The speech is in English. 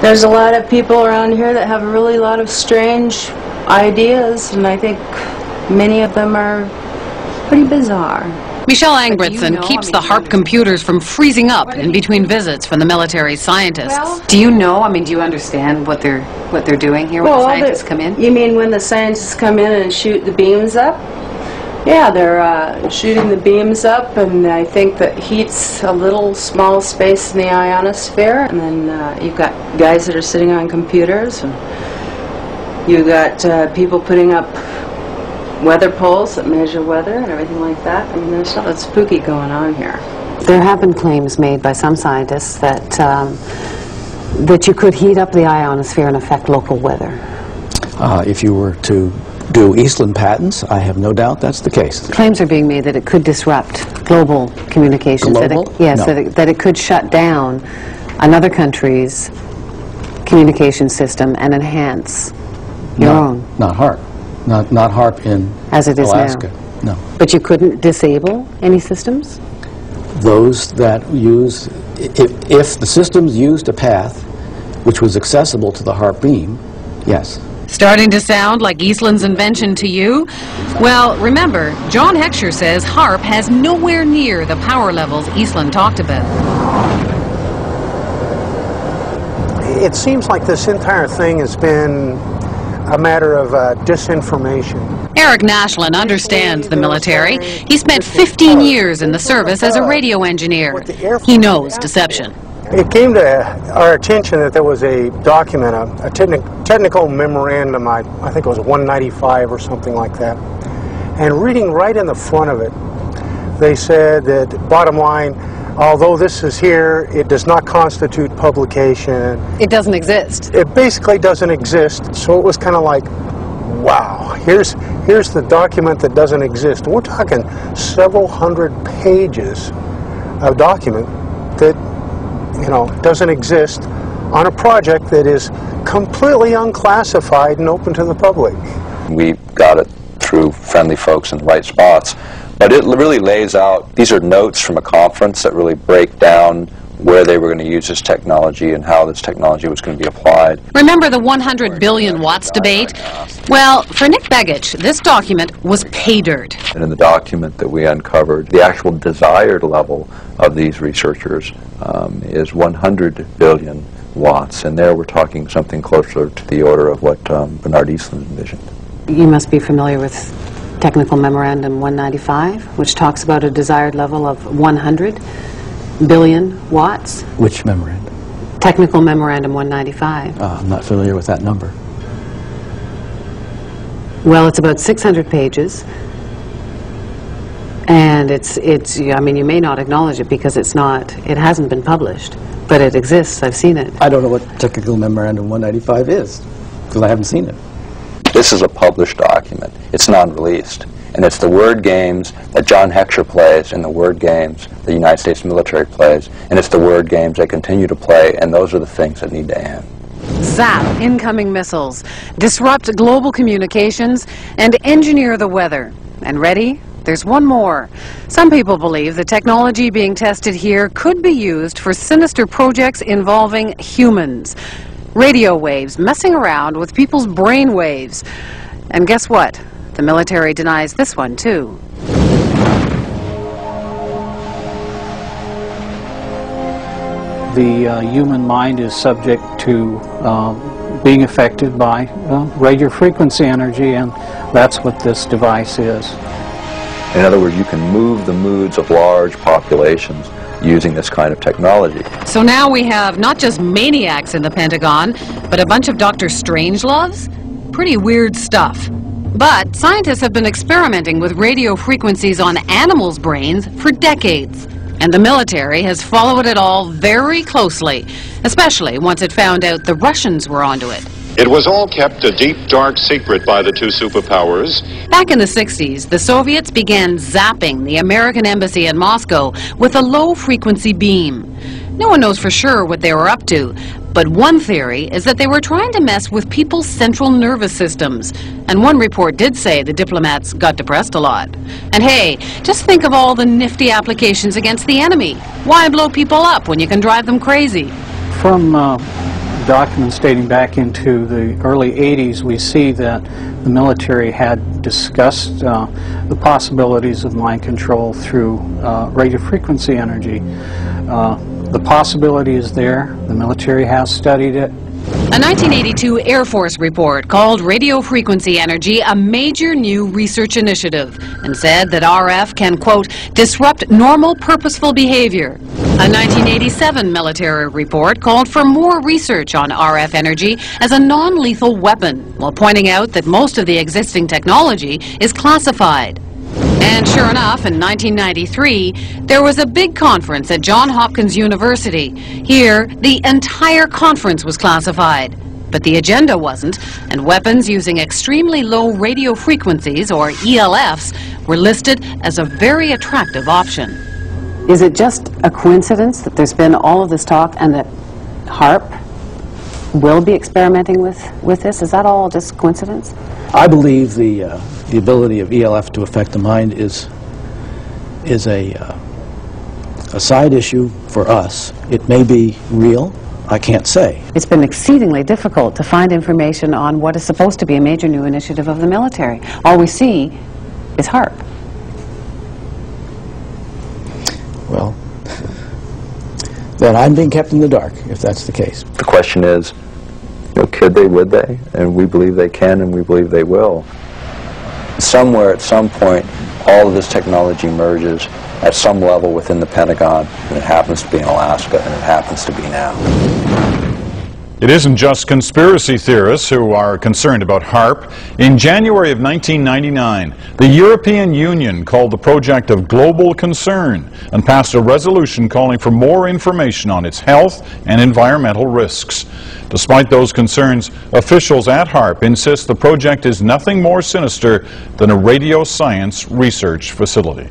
There's a lot of people around here that have really a lot of strange ideas, and I think many of them are pretty bizarre. Michelle Angbritson keeps the HAARP computers from freezing up in between visits from the military scientists. Do you know, I mean, do you understand what they're doing here when the scientists come in? You mean when the scientists come in and shoot the beams up? Yeah, they're shooting the beams up, and I think that heats a little small space in the ionosphere, and then you've got guys that are sitting on computers, and you've got people putting up weather poles that measure weather and everything like that. I mean, there's something spooky going on here. There have been claims made by some scientists that that you could heat up the ionosphere and affect local weather. If you were to do Eastland patents, I have no doubt that's the case. Claims are being made that it could disrupt global communications. Global? Yes, No. that it could shut down another country's communication system and enhance your own. Not HAARP. Not HAARP in As it is Alaska. now. No. But you couldn't disable any systems? Those that use, if the systems used a path which was accessible to the HAARP beam, yes. Starting to sound like Eastland's invention to you? Well, remember, John Heckscher says HAARP has nowhere near the power levels Eastland talked about. It seems like this entire thing has been a matter of disinformation. Eric Nashlin understands the military. He spent 15 years in the service as a radio engineer. He knows deception. It came to our attention that there was a document, a technical memorandum, I think it was 195 or something like that. And reading right in the front of it, they said that, bottom line, although this is here, it does not constitute publication. It doesn't exist. It basically doesn't exist. So it was kind of like, wow, here's the document that doesn't exist. We're talking several hundred pages of document that, you know, doesn't exist on a project that is completely unclassified and open to the public. We got it through friendly folks in the right spots, but it really lays out, these are notes from a conference that really break down where they were going to use this technology and how this technology was going to be applied. Remember the 100 billion watts debate? Well, for Nick Begich, this document was pay dirt. And in the document that we uncovered, the actual desired level of these researchers is 100 billion watts, and there we're talking something closer to the order of what Bernard Eastland envisioned. You must be familiar with Technical Memorandum 195, which talks about a desired level of 100 billion watts. Which memorandum? Technical Memorandum 195. I'm not familiar with that number. Well, it's about 600 pages, and it's. I mean, you may not acknowledge it because it hasn't been published, but it exists. I've seen it. I don't know what Technical Memorandum 195 is, because I haven't seen it. This is a published document. It's non-released. And it's the word games that John Heckscher plays and the word games the United States military plays, and it's the word games they continue to play, and those are the things that need to end. Zap incoming missiles, disrupt global communications, and engineer the weather. And ready? There's one more. Some people believe the technology being tested here could be used for sinister projects involving humans. Radio waves messing around with people's brain waves. And guess what? The military denies this one, too. The human mind is subject to being affected by radio frequency energy, and that's what this device is. In other words, you can move the moods of large populations using this kind of technology. So now we have not just maniacs in the Pentagon, but a bunch of Dr. Strangeloves? Pretty weird stuff. But scientists have been experimenting with radio frequencies on animals' brains for decades. And the military has followed it all very closely, especially once it found out the Russians were onto it. It was all kept a deep, dark secret by the two superpowers. Back in the 60s, the Soviets began zapping the American embassy in Moscow with a low-frequency beam. No one knows for sure what they were up to, but one theory is that they were trying to mess with people's central nervous systems. And one report did say the diplomats got depressed a lot. And hey, just think of all the nifty applications against the enemy. Why blow people up when you can drive them crazy? From documents dating back into the early 80s, we see that the military had discussed the possibilities of mind control through radio frequency energy. The possibility is there. The military has studied it. A 1982 Air Force report called radio frequency energy a major new research initiative and said that RF can, quote, disrupt normal purposeful behavior. A 1987 military report called for more research on RF energy as a non-lethal weapon, while pointing out that most of the existing technology is classified. And sure enough, in 1993, there was a big conference at Johns Hopkins University. Here, the entire conference was classified, but the agenda wasn't, and weapons using extremely low radio frequencies, or ELFs, were listed as a very attractive option. Is it just a coincidence that there's been all of this talk and that HAARP will be experimenting with this? Is that all just coincidence? I believe the ability of ELF to affect the mind is a side issue for us. It may be real. I can't say. It's been exceedingly difficult to find information on what is supposed to be a major new initiative of the military. All we see is HAARP. Well, then I'm being kept in the dark, if that's the case. The question is, you know, could they, would they? And we believe they can, and we believe they will. Somewhere, at some point, all of this technology merges at some level within the Pentagon, and it happens to be in Alaska, and it happens to be now. It isn't just conspiracy theorists who are concerned about HAARP. In January of 1999, the European Union called the project of global concern and passed a resolution calling for more information on its health and environmental risks. Despite those concerns, officials at HAARP insist the project is nothing more sinister than a radio science research facility.